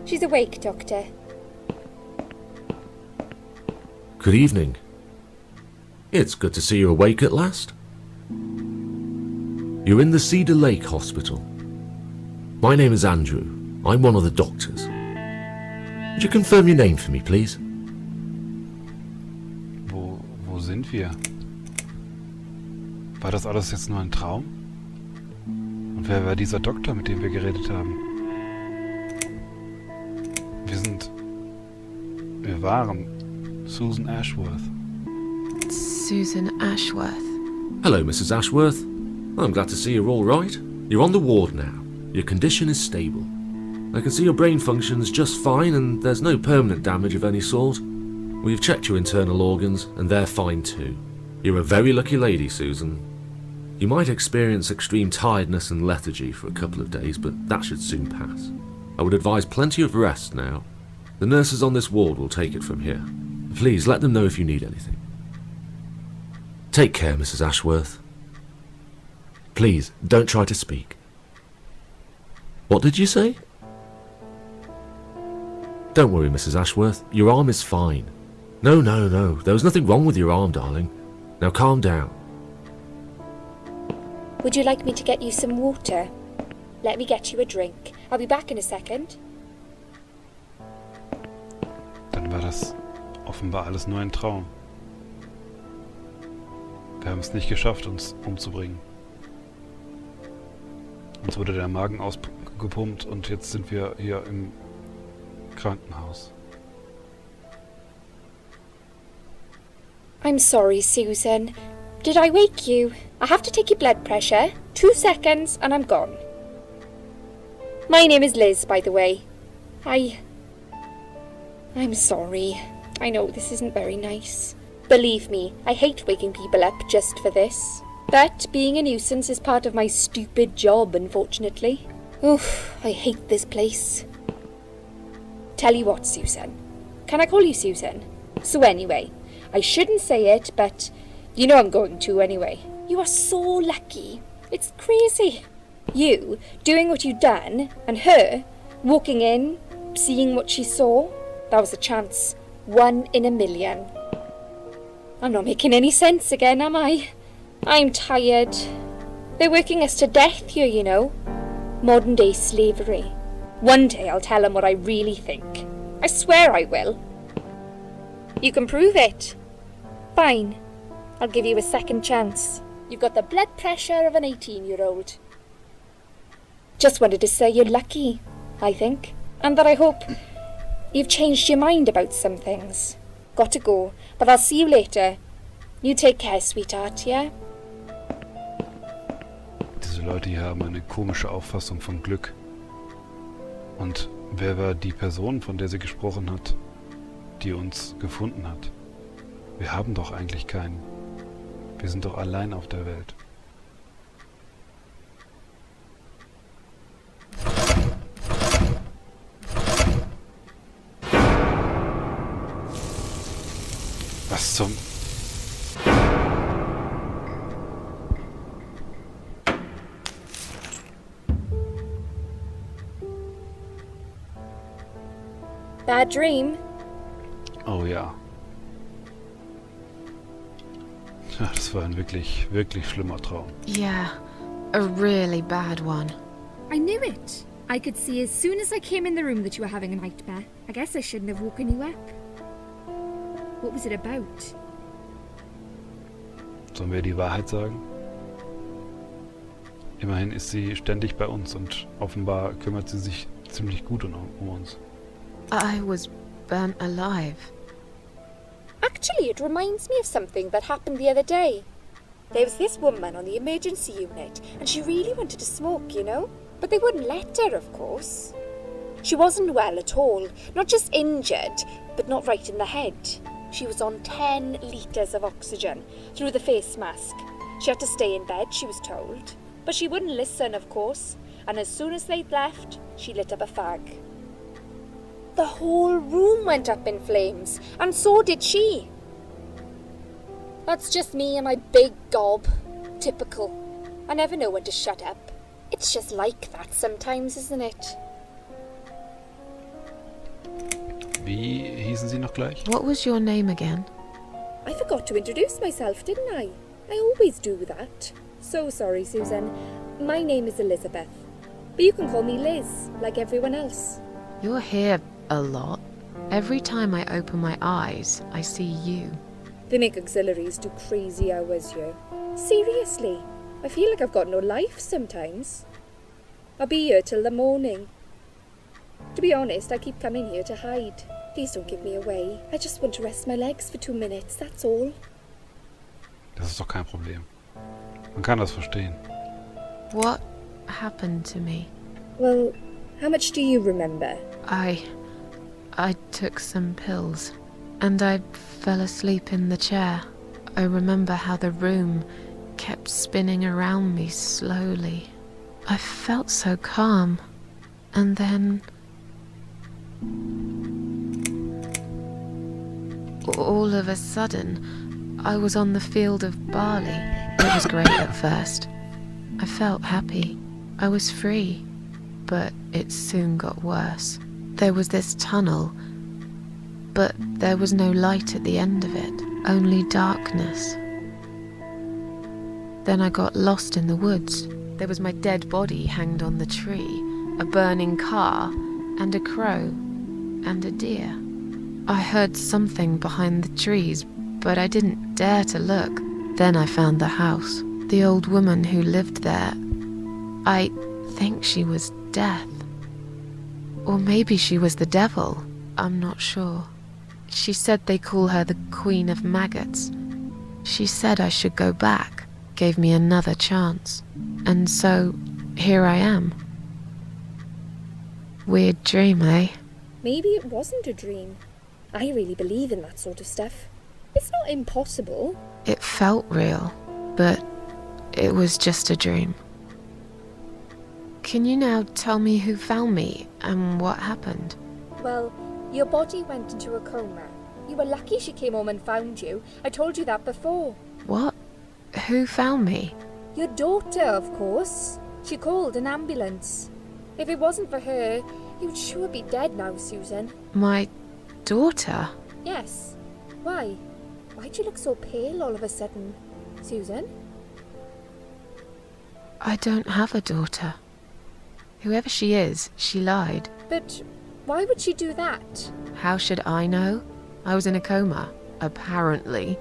She's awake, Doctor. Good evening. It's good to see you awake at last. You're in the Cedar Lake Hospital. My name is Andrew. I'm one of the doctors. Would you confirm your name for me, please? Wo sind wir? War das alles jetzt nur ein Traum? Und wer war dieser Doktor, mit dem wir geredet haben? Wir waren Susan Ashworth. Susan Ashworth. Hello, Mrs. Ashworth. I'm glad to see you're all right. You're on the ward now. Your condition is stable. I can see your brain functions just fine and there's no permanent damage of any sort. We've checked your internal organs and they're fine too. You're a very lucky lady, Susan. You might experience extreme tiredness and lethargy for a couple of days, but that should soon pass. I would advise plenty of rest now. The nurses on this ward will take it from here. Please let them know if you need anything. Take care, Mrs. Ashworth. Please, don't try to speak. What did you say? Don't worry, Mrs. Ashworth. Your arm is fine. No. There was nothing wrong with your arm, darling. Now calm down. Would you like me to get you some water? Let me get you a drink. I'll be back in a second. Dann war das offenbar alles nur ein Traum. Wir haben es nicht geschafft, uns umzubringen. Uns wurde der Magen ausgepumpt und jetzt sind wir hier im Krankenhaus. I'm sorry, Susan. Did I wake you? I have to take your blood pressure. 2 seconds and I'm gone. My name is Liz, by the way. I'm sorry. I know this isn't very nice. Believe me, I hate waking people up just for this. But being a nuisance is part of my stupid job, unfortunately. Oof, I hate this place. Tell you what, Susan. Can I call you Susan? So anyway, I shouldn't say it, but you know I'm going to anyway. You are so lucky. It's crazy. You doing what you've done, and her walking in, seeing what she saw. That was a chance. 1 in a million. I'm not making any sense again, am I? I'm tired. They're working us to death here, you know. Modern day slavery. One day I'll tell them what I really think. I swear I will. You can prove it. Fine. I'll give you a second chance. You've got the blood pressure of an 18-year-old. Just wanted to say you're lucky, I think. And that I hope you've changed your mind about some things. Got to go, but I'll see you later. You take care, sweetheart, yeah? Diese Leute hier haben eine komische Auffassung von Glück. Und wer war die Person, von der sie gesprochen hat, die uns gefunden hat? Wir haben doch eigentlich keinen. Wir sind doch allein auf der Welt. Was zum... Bad dream? Oh ja. Ja, das war ein wirklich, wirklich schlimmer Traum. Yeah, a really bad one. I knew it. I could see as soon as I came in the room that you were having a nightmare. I guess I shouldn't have woken you up. What was it about? Sollen wir die Wahrheit sagen? Immerhin ist sie ständig bei uns und offenbar kümmert sie sich ziemlich gut um uns. I was burnt alive. Actually, it reminds me of something that happened the other day. There was this woman on the emergency unit, and she really wanted to smoke, you know? But they wouldn't let her, of course. She wasn't well at all, not just injured, but not right in the head. She was on 10 litres of oxygen through the face mask. She had to stay in bed, she was told. But she wouldn't listen, of course, and as soon as they'd left, she lit up a fag. The whole room went up in flames, and so did she. That's just me and my big gob. Typical. I never know when to shut up. It's just like that sometimes, isn't it? Wie hießen Sie noch gleich? What was your name again? I forgot to introduce myself, didn't I? I always do that. So sorry, Susan. My name is Elizabeth. But you can call me Liz, like everyone else. You're here a lot. Every time I open my eyes, I see you. They make auxiliaries do crazy hours here. Seriously, I feel like I've got no life sometimes. I'll be here till the morning. To be honest, I keep coming here to hide. Please don't give me away. I just want to rest my legs for 2 minutes, that's all. Das ist doch kein Problem. Man kann das verstehen. What happened to me? Well, how much do you remember? I took some pills, and I fell asleep in the chair. I remember how the room kept spinning around me slowly. I felt so calm, and then all of a sudden, I was on the field of barley. It was great at first. I felt happy. I was free, but it soon got worse. There was this tunnel, but there was no light at the end of it, only darkness. Then I got lost in the woods. There was my dead body hanged on the tree, a burning car, and a crow, and a deer. I heard something behind the trees, but I didn't dare to look. Then I found the house. The old woman who lived there, I think she was Death. Or maybe she was the devil. I'm not sure. She said they call her the Queen of Maggots. She said I should go back, gave me another chance. And so, here I am. Weird dream, eh? Maybe it wasn't a dream. I really believe in that sort of stuff. It's not impossible. It felt real, but it was just a dream. Can you now tell me who found me and what happened? Well, your body went into a coma. You were lucky she came home and found you. I told you that before. What? Who found me? Your daughter, of course. She called an ambulance. If it wasn't for her, you'd sure be dead now, Susan. My daughter? Yes. Why? Why'd you look so pale all of a sudden, Susan? I don't have a daughter. Whoever she is, she lied. But why would she do that? How should I know? I was in a coma, apparently.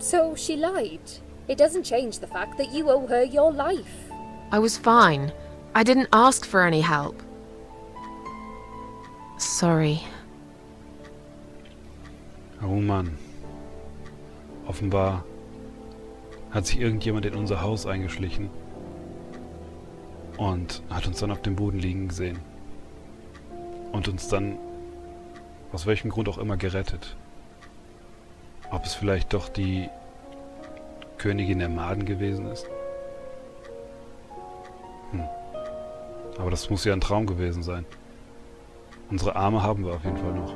So she lied. It doesn't change the fact that you owe her your life. I was fine. I didn't ask for any help. Sorry. Oh Mann. Offenbar hat sich irgendjemand in unser Haus eingeschlichen und hat uns dann auf dem Boden liegen gesehen. Und uns dann, aus welchem Grund auch immer, gerettet. Ob es vielleicht doch die Königin der Maden gewesen ist? Aber das muss ja ein Traum gewesen sein. Unsere Arme haben wir auf jeden Fall noch.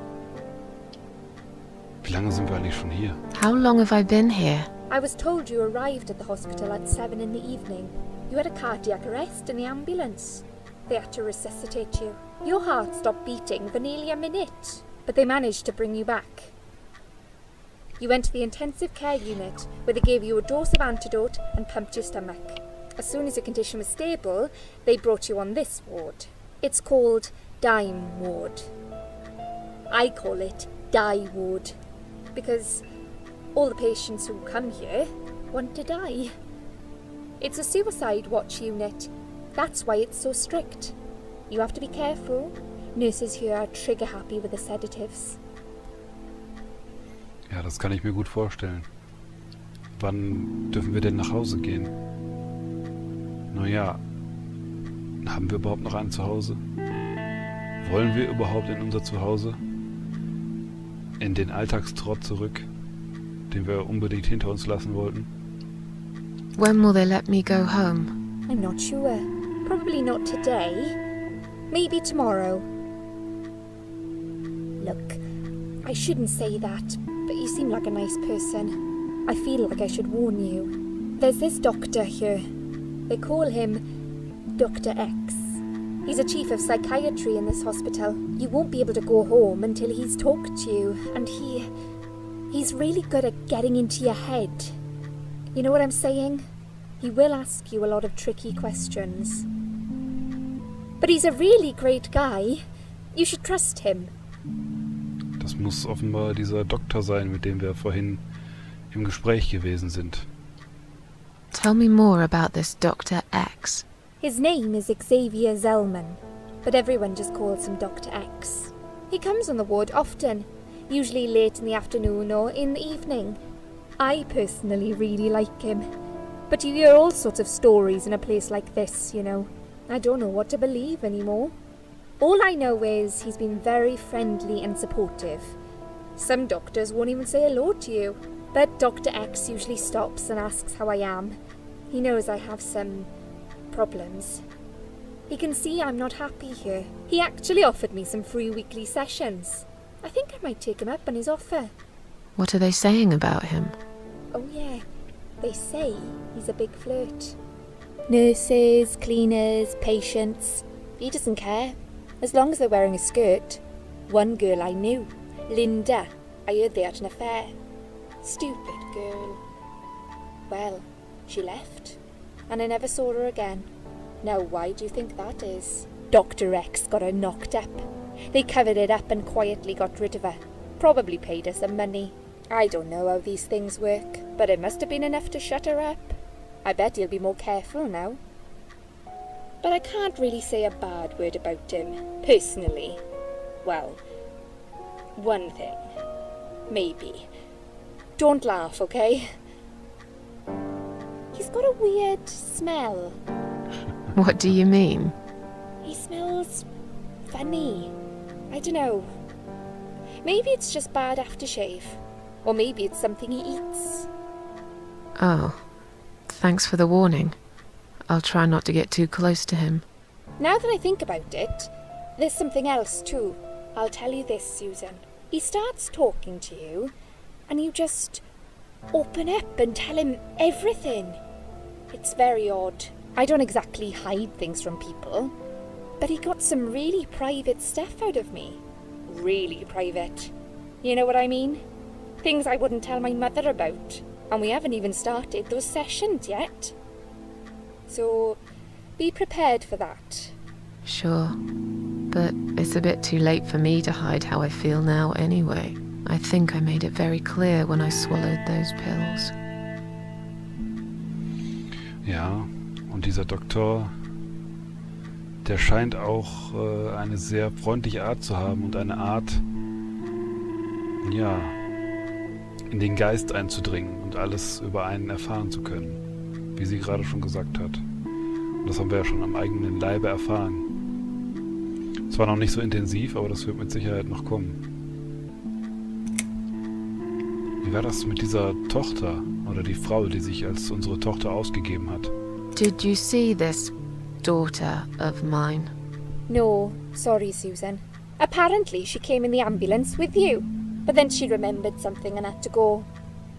Wie lange sind wir eigentlich schon hier? How long have I been here? I was told you arrived at the hospital at 7 in the evening. You had a cardiac arrest in the ambulance. They had to resuscitate you. Your heart stopped beating for nearly a minute, but they managed to bring you back. You went to the intensive care unit, where they gave you a dose of antidote and pumped your stomach. As soon as your condition was stable, they brought you on this ward. It's called Dime Ward. I call it Die Ward, because all the patients who come here want to die. It's a suicide watch unit. That's why it's so strict. You have to be careful. Nurses here are trigger happy with the sedatives. Ja, das kann ich mir gut vorstellen. Wann dürfen wir denn nach Hause gehen? Naja, haben wir überhaupt noch ein Zuhause? Wollen wir überhaupt in unser Zuhause? In den Alltagstrott zurück, den wir unbedingt hinter uns lassen wollten? When will they let me go home? I'm not sure. Probably not today. Maybe tomorrow. Look, I shouldn't say that, but you seem like a nice person. I feel like I should warn you. There's this doctor here. They call him Dr. X. He's a chief of psychiatry in this hospital. You won't be able to go home until he's talked to you, and he's really good at getting into your head. You know what I'm saying? He will ask you a lot of tricky questions. But he's a really great guy. You should trust him. Das muss offenbar dieser Doktor sein, mit dem wir vorhin im Gespräch gewesen sind. Tell me more about this Dr. X. His name is Xavier Zellman, but everyone just calls him Dr. X. He comes on the ward often, usually late in the afternoon or in the evening. I personally really like him, but you hear all sorts of stories in a place like this, you know. I don't know what to believe anymore. All I know is he's been very friendly and supportive. Some doctors won't even say hello to you, but Dr. X usually stops and asks how I am. He knows I have some problems. He can see I'm not happy here. He actually offered me some free weekly sessions. I think I might take him up on his offer. What are they saying about him? Oh yeah, they say he's a big flirt. Nurses, cleaners, patients. He doesn't care, as long as they're wearing a skirt. One girl I knew, Linda, I heard they had an affair. Stupid girl. Well, she left, and I never saw her again. Now why do you think that is? Dr. X got her knocked up. They covered it up and quietly got rid of her. Probably paid her some money. I don't know how these things work, but it must have been enough to shut her up. I bet he'll be more careful now. But I can't really say a bad word about him, personally. Well, one thing. Maybe. Don't laugh, okay? He's got a weird smell. What do you mean? He smells funny. I don't know. Maybe it's just bad aftershave. Or maybe it's something he eats. Oh, thanks for the warning. I'll try not to get too close to him. Now that I think about it, there's something else too. I'll tell you this, Susan. He starts talking to you, and you just open up and tell him everything. It's very odd. I don't exactly hide things from people, but he got some really private stuff out of me. Really private. You know what I mean? Things I wouldn't tell my mother about, and we haven't even started those sessions yet. So, be prepared for that. Sure, but it's a bit too late for me to hide how I feel now anyway. I think I made it very clear when I swallowed those pills. Ja, und dieser Doktor, der scheint auch eine sehr freundliche Art zu haben und eine Art, ja, in den Geist einzudringen und alles über einen erfahren zu können, wie sie gerade schon gesagt hat. Und das haben wir ja schon am eigenen Leibe erfahren. Zwar noch nicht so intensiv, aber das wird mit Sicherheit noch kommen. Wie war das mit dieser Tochter oder die Frau, die sich als unsere Tochter ausgegeben hat? Did you see this daughter of mine? No, sorry, Susan. Apparently she came in the ambulance with you, but then she remembered something and had to go.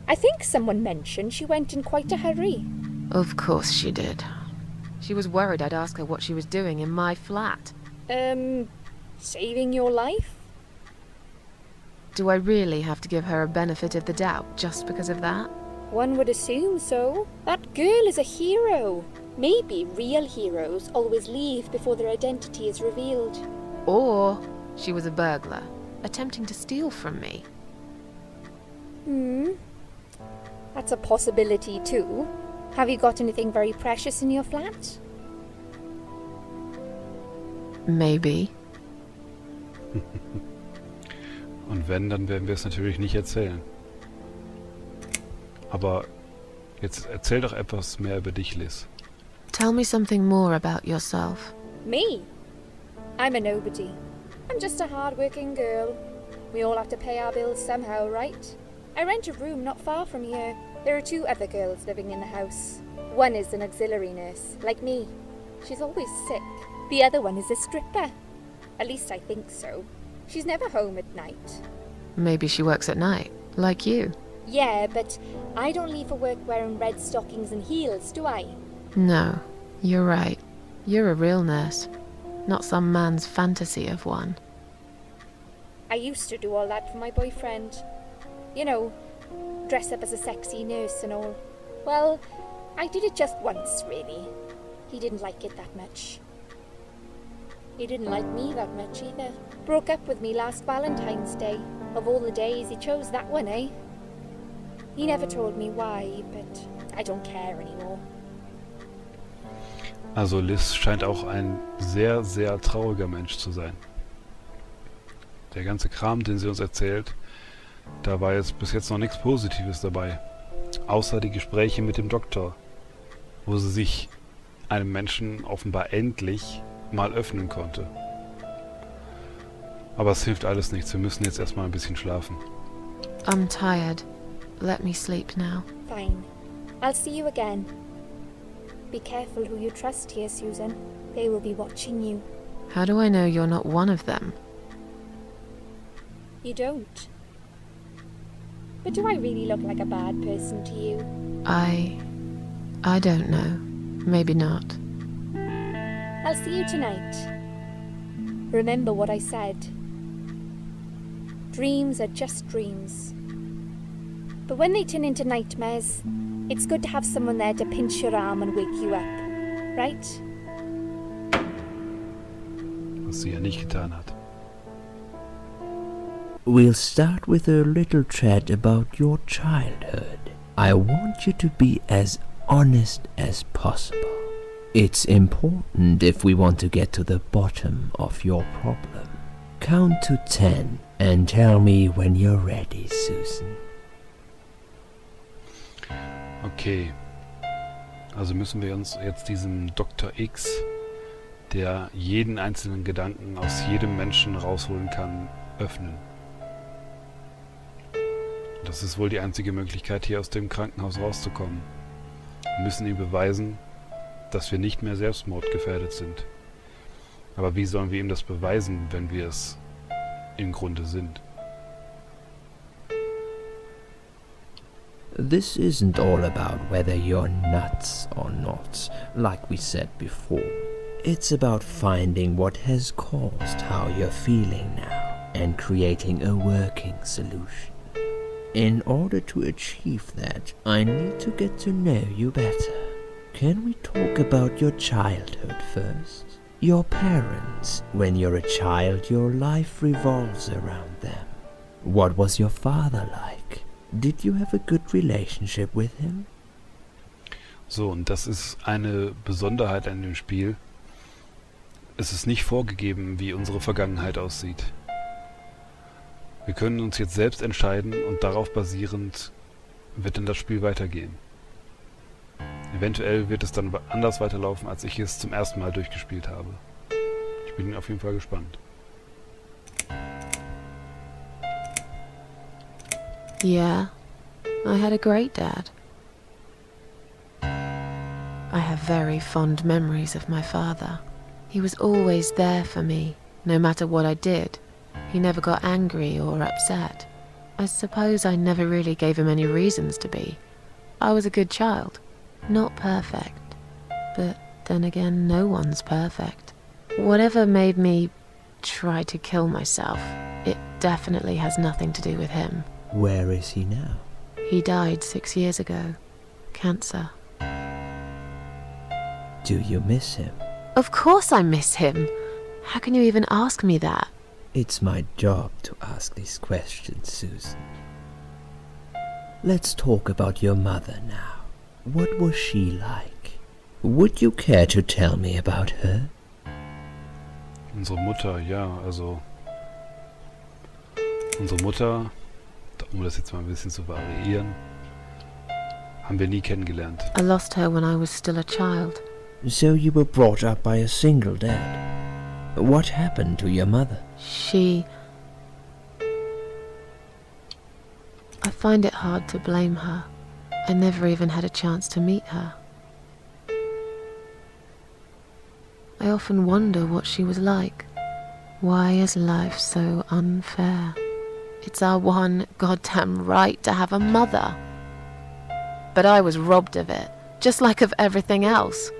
I think someone mentioned she went in quite a hurry. Of course she did. She was worried I'd ask her what she was doing in my flat. Saving your life? Do I really have to give her a benefit of the doubt just because of that? One would assume so. That girl is a hero. Maybe real heroes always leave before their identity is revealed. Or she was a burglar, attempting to steal from me. That's a possibility too. Have you got anything very precious in your flat? Maybe. Und wenn, dann werden wir es natürlich nicht erzählen. Aber jetzt erzähl doch etwas mehr über dich, Liz. Tell me something more about yourself. Me? I'm a nobody. I'm just a hard-working girl. We all have to pay our bills somehow, right? I rent a room not far from here. There are 2 other girls living in the house. One is an auxiliary nurse, like me. She's always sick. The other one is a stripper. At least I think so. She's never home at night. Maybe she works at night, like you. Yeah, but I don't leave for work wearing red stockings and heels, do I? No, you're right. You're a real nurse. not some man's fantasy of one. I used to do all that for my boyfriend. You know, dress up as a sexy nurse and all. Well, I did it just once, really. He didn't like it that much. He didn't like me that much either. Broke up with me last Valentine's Day. Of all the days, he chose that one, eh? He never told me why, but I don't care anymore. Also Liz scheint auch ein sehr, sehr trauriger Mensch zu sein. Der ganze Kram, den sie uns erzählt, da war jetzt bis jetzt noch nichts Positives dabei. Außer die Gespräche mit dem Doktor, wo sie sich einem Menschen offenbar endlich mal öffnen konnte. Aber es hilft alles nichts, wir müssen jetzt erstmal ein bisschen schlafen. I'm tired. Let me sleep now. Fine. I'll see you again. Be careful who you trust here, Susan. They will be watching you. How do I know you're not one of them? You don't. But do I really look like a bad person to you? I don't know. Maybe not. I'll see you tonight. Remember what I said. Dreams are just dreams. But when they turn into nightmares, it's good to have someone there to pinch your arm and wake you up. Right? Was sie ja nicht getan hat. We'll start with a little chat about your childhood. I want you to be as honest as possible. It's important if we want to get to the bottom of your problem. Count to 10 and tell me when you're ready, Susan. Okay. Also müssen wir uns jetzt diesem Dr. X, der jeden einzelnen Gedanken aus jedem Menschen rausholen kann, öffnen. Das ist wohl die einzige Möglichkeit, hier aus dem Krankenhaus rauszukommen. Wir müssen ihm beweisen, dass wir nicht mehr selbstmordgefährdet sind. Aber wie sollen wir ihm das beweisen, wenn wir es im Grunde sind? This isn't all about whether you're nuts or not, like we said before. It's about finding what has caused how you're feeling now and creating a working solution. In order to achieve that, I need to get to know you better. Can we talk about your childhood first? Your parents. When you're a child, your life revolves around them. What was your father like? Did you have a good relationship with him? So, und das ist eine Besonderheit an dem Spiel. Es ist nicht vorgegeben, wie unsere Vergangenheit aussieht. Wir können uns jetzt selbst entscheiden und darauf basierend wird dann das Spiel weitergehen. Eventuell wird es dann anders weiterlaufen, als ich es zum ersten Mal durchgespielt habe. Ich bin auf jeden Fall gespannt. Yeah, I had a great dad. I have very fond memories of my father. He was always there for me, no matter what I did. He never got angry or upset. I suppose I never really gave him any reasons to be. I was a good child. Not perfect. But then again, no one's perfect. Whatever made me try to kill myself, it definitely has nothing to do with him. Where is he now? He died 6 years ago. Cancer. Do you miss him? Of course I miss him. How can you even ask me that? It's my job to ask these questions, Susan. Let's talk about your mother now. What was she like? Would you care to tell me about her? Unsere Mutter, ja, also... Unsere Mutter, um das jetzt mal ein bisschen zu variieren, haben wir nie kennengelernt. I lost her when I was still a child. So you were brought up by a single dad. What happened to your mother? I find it hard to blame her. I never even had a chance to meet her. I often wonder what she was like. Why is life so unfair? It's our one goddamn right to have a mother. But I was robbed of it, just like of everything else.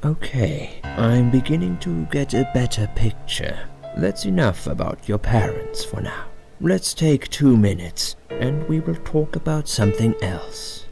Okay, I'm beginning to get a better picture. That's enough about your parents for now. Let's take 2 minutes, and we will talk about something else.